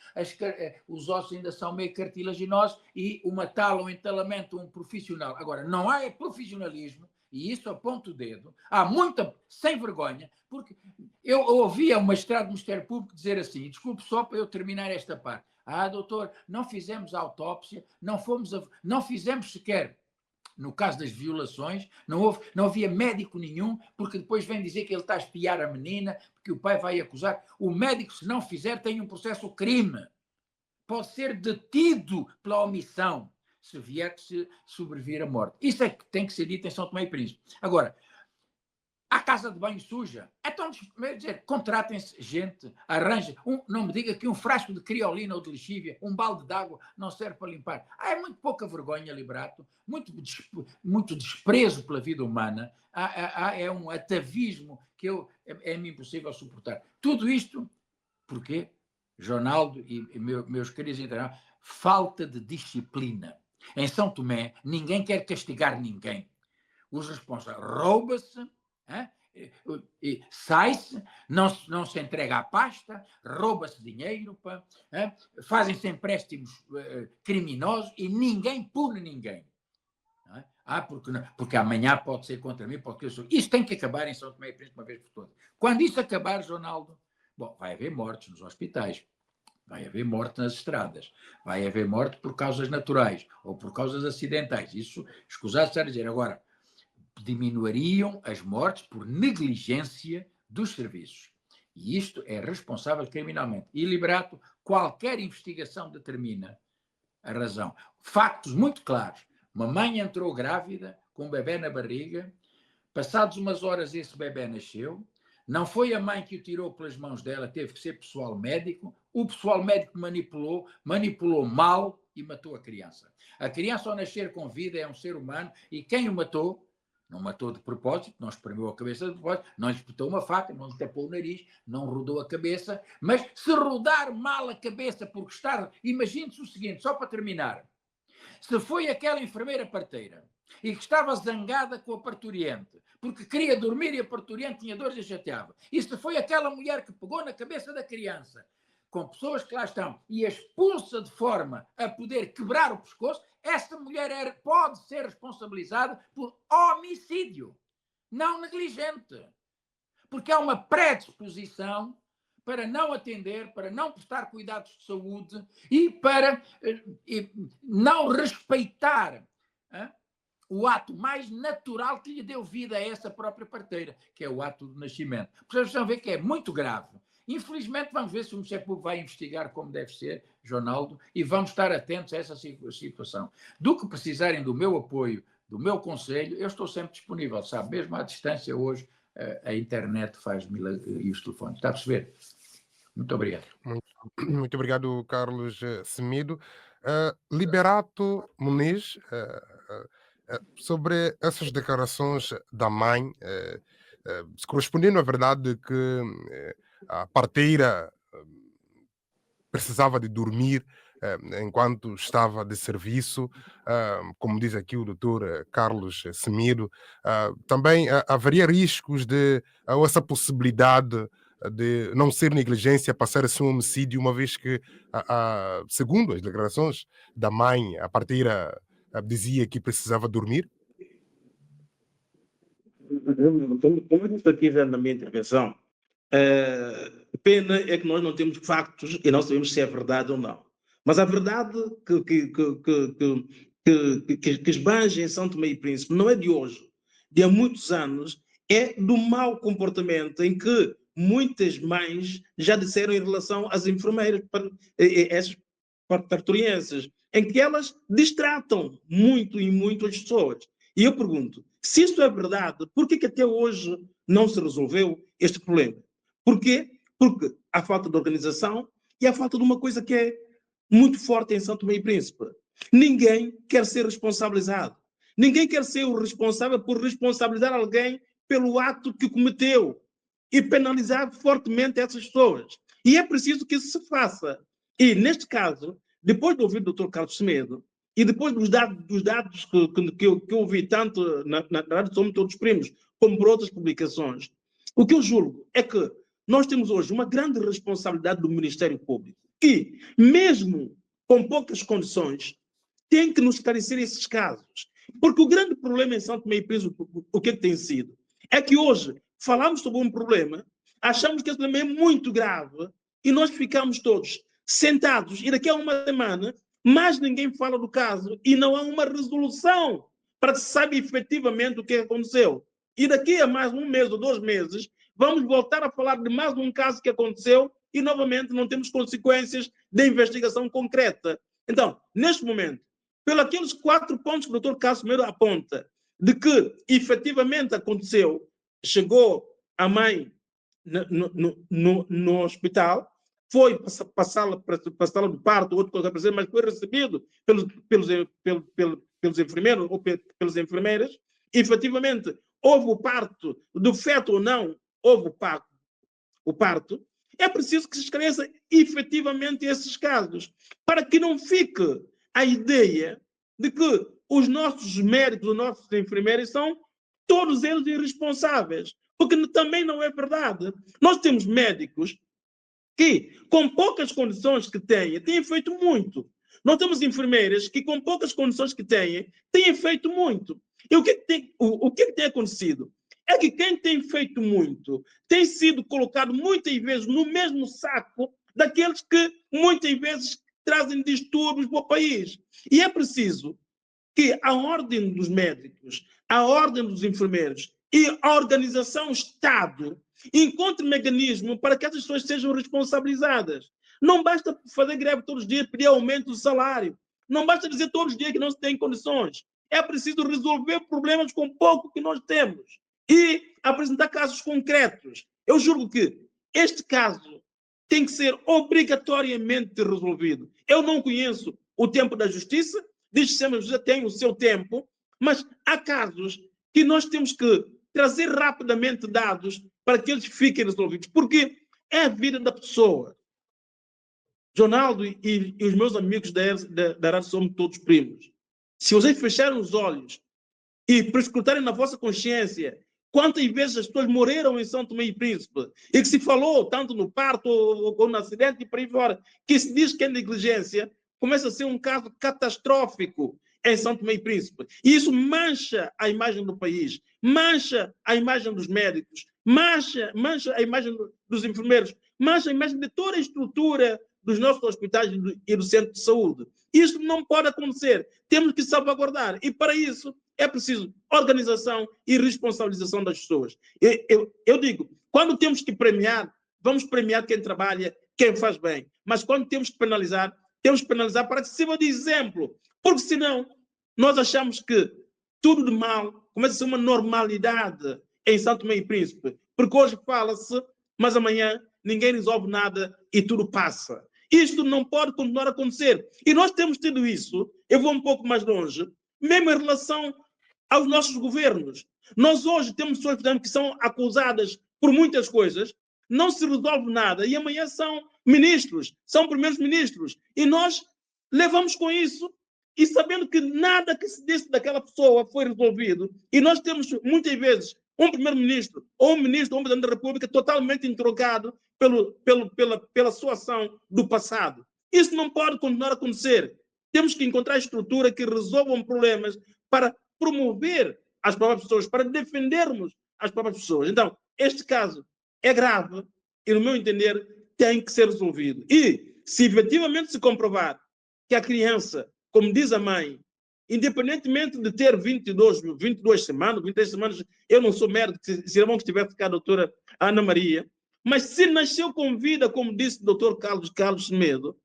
os ossos ainda são meio cartilaginosos e uma tala, um entalamento, um profissional. Agora, não há profissionalismo, e isso aponta o dedo, há muita sem vergonha, porque eu ouvi a magistrado do Ministério Público dizer assim, desculpe só para eu terminar esta parte, doutor, não fizemos a autópsia, não fizemos sequer, no caso das violações, não havia médico nenhum, porque depois vem dizer que ele está a espiar a menina, porque o pai vai acusar. O médico, se não fizer, tem um processo crime. Pode ser detido pela omissão, se vier que se sobrevir a morte. Isso é que tem que ser dito em São Tomé e Príncipe. Agora, a casa de banho suja, então, contratem-se gente, arranjem, não me diga que um frasco de criolina ou de lexívia, um balde de água não serve para limpar. É muito pouca vergonha, Liberato, muito desprezo pela vida humana, é um atavismo que é-me impossível suportar. Tudo isto, porquê? Ronaldo e meus queridos internautas, falta de disciplina. Em São Tomé, ninguém quer castigar ninguém. Os responsáveis rouba-se, sai-se, não se entrega à pasta, rouba-se dinheiro, fazem-se empréstimos criminosos e ninguém pune ninguém. Porque amanhã pode ser contra mim, porque eu sou... Isso tem que acabar em São Tomé e Príncipe uma vez por todas. Quando isso acabar, Ronaldo, vai haver mortes nos hospitais, vai haver morte nas estradas, vai haver morte por causas naturais ou por causas acidentais. Isso, escusado estar a dizer. Agora, diminuiriam as mortes por negligência dos serviços. E isto é responsável criminalmente. E, Liberato, qualquer investigação determina a razão. Factos muito claros. Uma mãe entrou grávida, com um bebê na barriga, passados umas horas esse bebê nasceu, não foi a mãe que o tirou pelas mãos dela, teve que ser pessoal médico, o pessoal médico manipulou mal e matou a criança. A criança ao nascer com vida é um ser humano e quem o matou, não matou de propósito, não espremeu a cabeça de propósito, não lhe espetou uma faca, não lhe tapou o nariz, não rodou a cabeça, mas se rodar mal a cabeça porque está... Imagine-se o seguinte, só para terminar, se foi aquela enfermeira parteira e que estava zangada com a parturiente, porque queria dormir e a parturiente tinha dores e chateava, e se foi aquela mulher que pegou na cabeça da criança, com pessoas que lá estão, e a expulsa de forma a poder quebrar o pescoço, essa mulher pode ser responsabilizada por homicídio, não negligente. Porque há uma predisposição para não atender, para não prestar cuidados de saúde e para não respeitar o ato mais natural que lhe deu vida a essa própria parteira, que é o ato do nascimento. Vocês vão ver que é muito grave. Infelizmente, vamos ver se o Ministério Público vai investigar como deve ser, Jonaldo, e vamos estar atentos a essa situação. Do que precisarem do meu apoio, do meu conselho, eu estou sempre disponível, sabe? Mesmo à distância hoje, a internet faz milagre e os telefones. Está a perceber? Muito obrigado. Muito obrigado, Carlos Semido. Liberato Muniz, sobre essas declarações da mãe, se correspondendo à verdade que a parteira precisava de dormir enquanto estava de serviço, como diz aqui o doutor Carlos Semido, também haveria riscos de, ou essa possibilidade de não ser negligência, passar a ser um homicídio, uma vez que, segundo as declarações da mãe, a parteira dizia que precisava dormir? Como eu disse aqui já na minha intervenção, pena é que nós não temos factos e não sabemos se é verdade ou não. Mas a verdade que esbanja em São Tomé e Príncipe não é de hoje, de há muitos anos, é do mau comportamento em que muitas mães já disseram em relação às enfermeiras, essas parturienses, em que elas distratam muito e muito as pessoas. E eu pergunto, se isso é verdade, por que até hoje não se resolveu este problema? Por quê? Porque há falta de organização e há falta de uma coisa que é muito forte em São Tomé e Príncipe. Ninguém quer ser responsabilizado. Ninguém quer ser o responsável por responsabilizar alguém pelo ato que cometeu e penalizar fortemente essas pessoas. E é preciso que isso se faça. E, neste caso, depois de ouvir o Dr. Carlos Semedo, e depois dos dados que eu ouvi tanto na Rádio Somos Todos Primos, como por outras publicações, o que eu julgo é que nós temos hoje uma grande responsabilidade do Ministério Público, que, mesmo com poucas condições, tem que nos esclarecer esses casos. Porque o grande problema em São Tomé e Príncipe, o que tem sido, é que hoje falamos sobre um problema, achamos que esse problema é muito grave, e nós ficamos todos sentados, e daqui a uma semana, mais ninguém fala do caso, e não há uma resolução para que se saiba efetivamente o que aconteceu. E daqui a mais um mês ou 2 meses, vamos voltar a falar de mais um caso que aconteceu e, novamente, não temos consequências da investigação concreta. Então, neste momento, pelos aqueles 4 pontos que o Dr. Carlos Semedo aponta, de que efetivamente aconteceu, chegou a mãe no hospital, foi passá-la do parto, outra coisa para mas foi recebido pelos enfermeiros ou pelas enfermeiras, efetivamente houve o parto, do feto ou não, houve o parto, é preciso que se esclareça efetivamente esses casos, para que não fique a ideia de que os nossos médicos, os nossos enfermeiros são todos eles irresponsáveis, porque também não é verdade. Nós temos médicos que, com poucas condições que têm feito muito. Nós temos enfermeiras que, com poucas condições que têm feito muito. E o que tem acontecido? É que quem tem feito muito tem sido colocado muitas vezes no mesmo saco daqueles que muitas vezes trazem distúrbios para o país. E é preciso que a ordem dos médicos, a ordem dos enfermeiros e a organização Estado encontre mecanismo para que essas pessoas sejam responsabilizadas. Não basta fazer greve todos os dias, pedir aumento do salário. não basta dizer todos os dias que não se tem condições. É preciso resolver problemas com pouco que nós temos e apresentar casos concretos. Eu julgo que este caso tem que ser obrigatoriamente resolvido. Eu não conheço o tempo da justiça, diz que já tem o seu tempo, mas há casos que nós temos que trazer rapidamente dados para que eles fiquem resolvidos, porque é a vida da pessoa. Ronaldo e os meus amigos da rádio somos todos primos. Se vocês fecharem os olhos e prescrutarem na vossa consciência quantas vezes as pessoas morreram em São Tomé e Príncipe e que se falou tanto no parto ou no acidente e por aí fora, que se diz que é negligência, começa a ser um caso catastrófico em São Tomé e Príncipe. E isso mancha a imagem do país, mancha a imagem dos médicos, mancha a imagem dos enfermeiros, mancha a imagem de toda a estrutura dos nossos hospitais e do centro de saúde. Isso não pode acontecer. Temos que salvaguardar. E para isso é preciso organização e responsabilização das pessoas. Eu digo, quando temos que premiar, vamos premiar quem trabalha, quem faz bem. Mas quando temos que penalizar para que sirva de exemplo. Porque senão nós achamos que tudo de mal começa a ser uma normalidade em São Tomé e Príncipe. Porque hoje fala-se, mas amanhã ninguém resolve nada e tudo passa. Isto não pode continuar a acontecer. E nós temos tido isso, eu vou um pouco mais longe, mesmo em relação aos nossos governos. Nós hoje temos pessoas que são acusadas por muitas coisas, não se resolve nada, e amanhã são ministros, são primeiros ministros. E nós levamos com isso, e sabendo que nada que se disse daquela pessoa foi resolvido, e nós temos muitas vezes um primeiro-ministro ou um ministro ou um presidente da República totalmente interrogado pela sua ação do passado. Isso não pode continuar a acontecer. Temos que encontrar estrutura que resolvam problemas para promover as próprias pessoas, para defendermos as próprias pessoas. Então, este caso é grave e, no meu entender, tem que ser resolvido. E, se efetivamente se comprovar que a criança, como diz a mãe, independentemente de ter 22 semanas, 23 semanas, eu não sou médico, se era bom que estivesse cá a doutora Ana Maria, mas se nasceu com vida, como disse o doutor Carlos Semedo,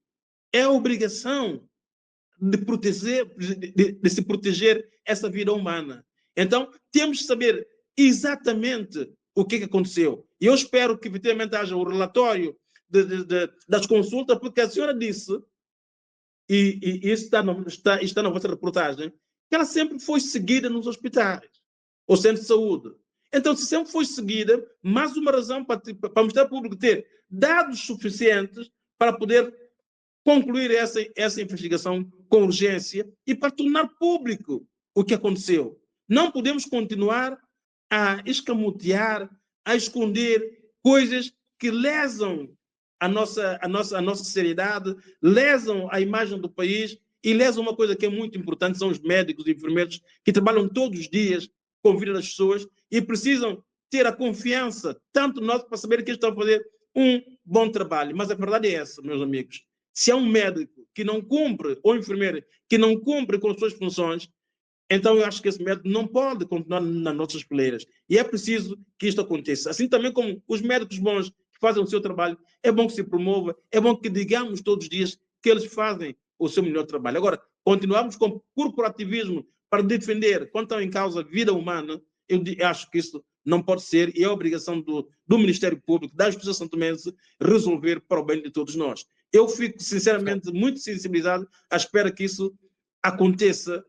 é a obrigação de se proteger essa vida humana. Então, temos que saber exatamente o que aconteceu. E eu espero que, efetivamente, haja o relatório das consultas, porque a senhora disse, e isso está na vossa reportagem, que ela sempre foi seguida nos hospitais, ou centros de saúde. Então, se sempre foi seguida, mais uma razão para o Ministério Público ter dados suficientes para poder concluir essa investigação com urgência e para tornar público o que aconteceu. Não podemos continuar a escamotear, a esconder coisas que lesam a nossa seriedade, lesam a imagem do país e lesam uma coisa que é muito importante, são os médicos e enfermeiros que trabalham todos os dias com a vida das pessoas e precisam ter a confiança, tanto nós, para saber que eles estão a fazer um bom trabalho. Mas a verdade é essa, meus amigos. Se há um médico que não cumpre, ou enfermeiro que não cumpre com as suas funções, então eu acho que esse médico não pode continuar nas nossas fileiras. E é preciso que isto aconteça. Assim também como os médicos bons que fazem o seu trabalho, é bom que se promova, é bom que digamos todos os dias que eles fazem o seu melhor trabalho. Agora, continuamos com corporativismo para defender, quando estão em causa a vida humana, eu acho que isso não pode ser, e é a obrigação do Ministério Público, da Justiça santomense, resolver para o bem de todos nós. Eu fico, sinceramente, muito sensibilizado à espera que isso aconteça,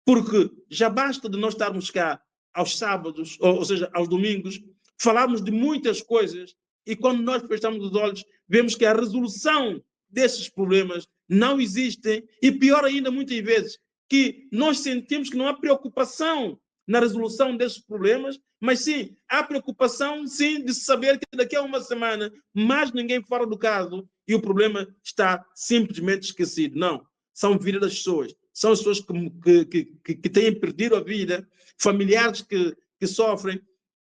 porque já basta de nós estarmos cá aos sábados, ou seja, aos domingos, falarmos de muitas coisas, e quando nós fechamos os olhos, vemos que a resolução desses problemas não existe, e pior ainda, muitas vezes, que nós sentimos que não há preocupação na resolução desses problemas, mas sim, há preocupação, sim, de saber que daqui a uma semana mais ninguém fala do caso e o problema está simplesmente esquecido. Não, são vidas das pessoas, são as pessoas que têm perdido a vida, familiares que sofrem,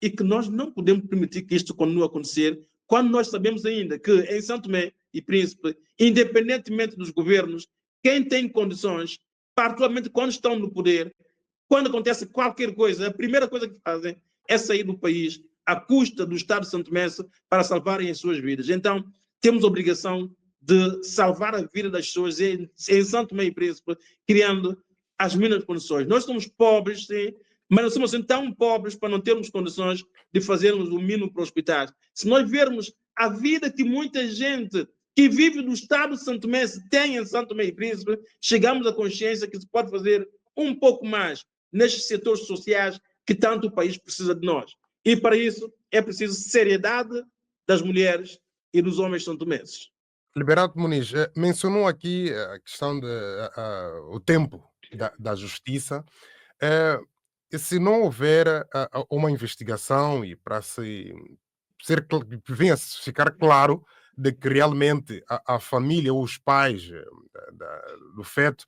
e que nós não podemos permitir que isto continue a acontecer, quando nós sabemos ainda que em São Tomé e Príncipe, independentemente dos governos, quem tem condições, particularmente quando estão no poder, quando acontece qualquer coisa, a primeira coisa que fazem é sair do país à custa do Estado santomense para salvarem as suas vidas. Então, temos a obrigação de salvar a vida das pessoas em São Tomé e Príncipe, criando as mínimas condições. Nós somos pobres, sim, mas não somos assim tão pobres para não termos condições de fazermos o mínimo para os hospitais. Se nós vermos a vida que muita gente que vive no estado de São Tomé tem em São Tomé e Príncipe, chegamos à consciência que se pode fazer um pouco mais nestes setores sociais que tanto o país precisa de nós. E para isso é preciso seriedade das mulheres e dos homens santomenses. Liberato Muniz, mencionou aqui a questão o tempo da justiça. E se não houver uma investigação e para venha a ficar claro de que realmente a família ou os pais do feto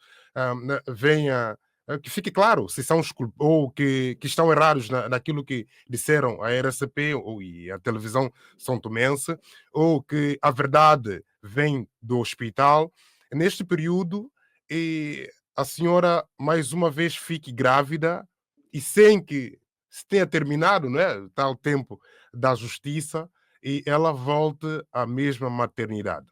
venha que fique claro se são ou que estão errados naquilo que disseram a RCP e a televisão são tomense, ou que a verdade vem do hospital. Neste período, e a senhora mais uma vez fique grávida e sem que se tenha terminado, não é, tal tempo da justiça, e ela volte à mesma maternidade.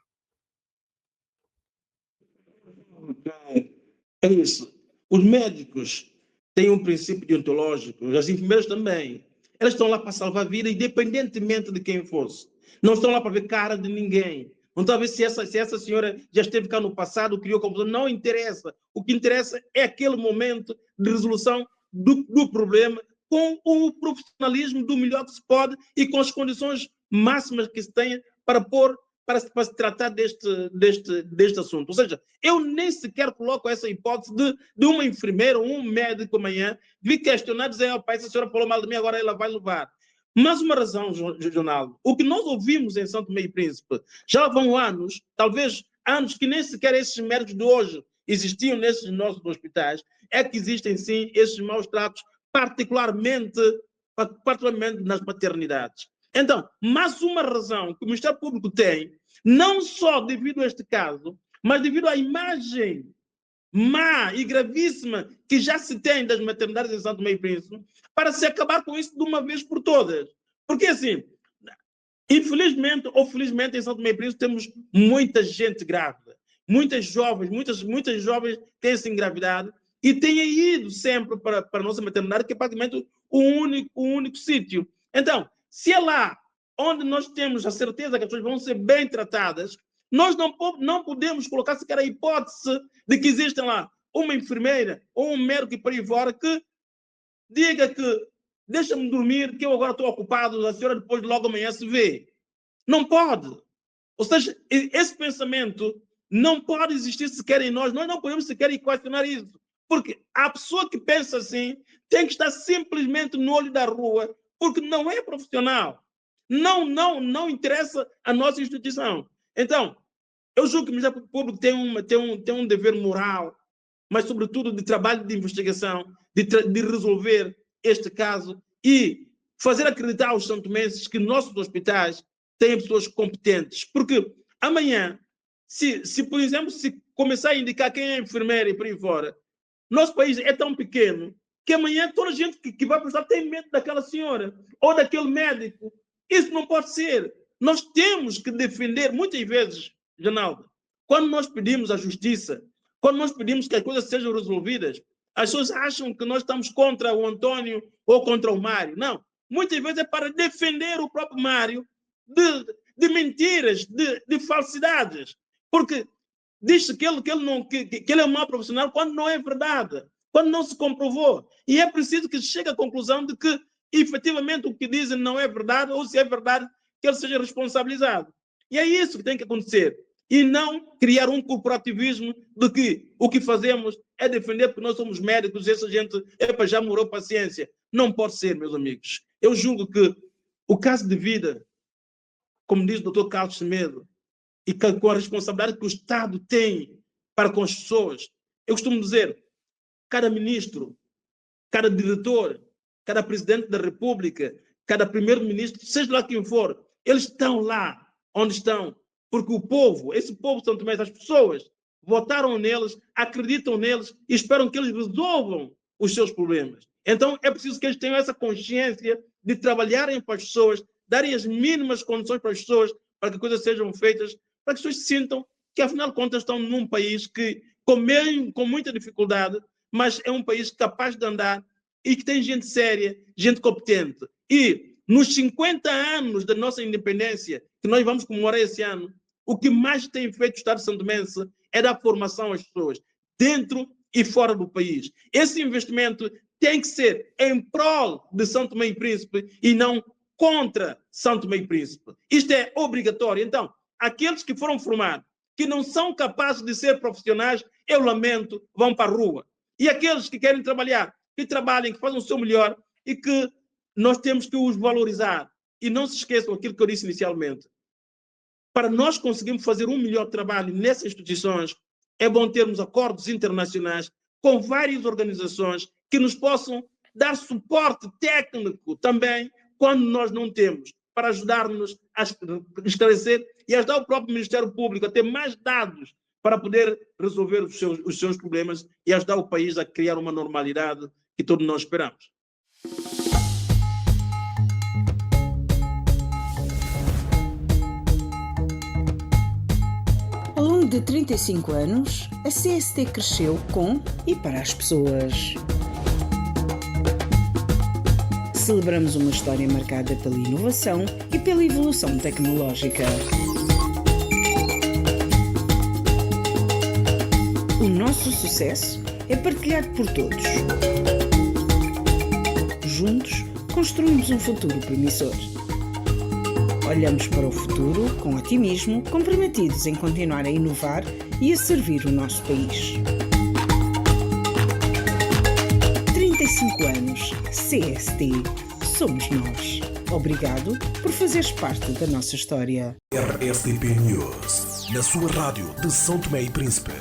É isso. Os médicos têm um princípio deontológico, as enfermeiras também. Elas estão lá para salvar a vida, independentemente de quem fosse. Não estão lá para ver cara de ninguém. Não está a ver se essa senhora já esteve cá no passado, criou confusão. Não interessa. O que interessa é aquele momento de resolução do problema com o profissionalismo do melhor que se pode e com as condições máximas que se tenha para se tratar deste assunto. Ou seja, eu nem sequer coloco essa hipótese de uma enfermeira ou um médico amanhã vir questionar, dizer, essa senhora falou mal de mim, agora ela vai levar. Mas uma razão, Jornal, o que nós ouvimos em São Tomé e Príncipe, já vão anos, talvez anos que nem sequer esses médicos de hoje existiam nesses nossos hospitais, é que existem sim esses maus tratos, particularmente nas maternidades. Então, mais uma razão que o Ministério Público tem, não só devido a este caso, mas devido à imagem má e gravíssima que já se tem das maternidades em São Tomé e Príncipe, para se acabar com isso de uma vez por todas. Porque assim, infelizmente ou felizmente em São Tomé e Príncipe temos muita gente grávida, muitas jovens têm se engravidado e têm ido sempre para a nossa maternidade, que é praticamente o único sítio. Então, se é lá onde nós temos a certeza que as pessoas vão ser bem tratadas, nós não podemos colocar sequer a hipótese de que existem lá uma enfermeira ou um médico por aí fora que diga que deixa-me dormir, que eu agora estou ocupado, a senhora depois logo amanhã se vê. Não pode. Ou seja, esse pensamento não pode existir sequer em nós. Nós não podemos sequer questionar isso. Porque a pessoa que pensa assim tem que estar simplesmente no olho da rua, porque não é profissional. Não interessa a nossa instituição. Então, eu julgo que o Ministério Público tem um dever moral, mas sobretudo de trabalho de investigação, de resolver este caso e fazer acreditar aos santomenses que nossos hospitais têm pessoas competentes. Porque amanhã, se por exemplo, se começar a indicar quem é enfermeira e por aí fora, nosso país é tão pequeno que amanhã toda a gente que vai prestar tem medo daquela senhora ou daquele médico. Isso não pode ser. Nós temos que defender, muitas vezes, Janaldo, quando nós pedimos a justiça, quando nós pedimos que as coisas sejam resolvidas, as pessoas acham que nós estamos contra o Antônio ou contra o Mário. Não. Muitas vezes é para defender o próprio Mário de mentiras, de falsidades. Porque diz-se que ele é um mau profissional quando não é verdade, quando não se comprovou. E é preciso que chegue à conclusão de que, efetivamente, o que dizem não é verdade, ou se é verdade, que ele seja responsabilizado. E é isso que tem que acontecer. E não criar um corporativismo de que o que fazemos é defender porque nós somos médicos e essa gente já morou paciência. Não pode ser, meus amigos. Eu julgo que o caso de vida, como diz o Dr. Carlos Semedo, e com a responsabilidade que o Estado tem para com as pessoas, eu costumo dizer, cada ministro, cada diretor, cada presidente da República, cada primeiro-ministro, seja lá quem for, eles estão lá onde estão, porque o povo, esse povo de São Tomé, as pessoas votaram neles, acreditam neles e esperam que eles resolvam os seus problemas. Então é preciso que eles tenham essa consciência de trabalharem para as pessoas, darem as mínimas condições para as pessoas, para que coisas sejam feitas, para que as pessoas se sintam que afinal de contas estão num país que, com muita dificuldade, mas é um país capaz de andar e que tem gente séria, gente competente. E nos 50 anos da nossa independência, que nós vamos comemorar esse ano, o que mais tem feito o Estado santomense é dar formação às pessoas, dentro e fora do país. Esse investimento tem que ser em prol de São Tomé e Príncipe e não contra São Tomé e Príncipe. Isto é obrigatório. Então, aqueles que foram formados, que não são capazes de ser profissionais, eu lamento, vão para a rua. E aqueles que querem trabalhar, que trabalhem, que façam o seu melhor e que nós temos que os valorizar. E não se esqueçam aquilo que eu disse inicialmente. Para nós conseguirmos fazer um melhor trabalho nessas instituições, é bom termos acordos internacionais com várias organizações que nos possam dar suporte técnico também quando nós não temos, para ajudar-nos a esclarecer e ajudar o próprio Ministério Público a ter mais dados para poder resolver os seus problemas e ajudar o país a criar uma normalidade que todos nós esperamos. Ao longo de 35 anos, a CST cresceu com e para as pessoas. Celebramos uma história marcada pela inovação e pela evolução tecnológica. O nosso sucesso é partilhado por todos. Juntos, construímos um futuro promissor. Olhamos para o futuro com otimismo, comprometidos em continuar a inovar e a servir o nosso país. 35 anos, CST, somos nós. Obrigado por fazeres parte da nossa história. RSDP News, na sua rádio de São Tomé e Príncipe.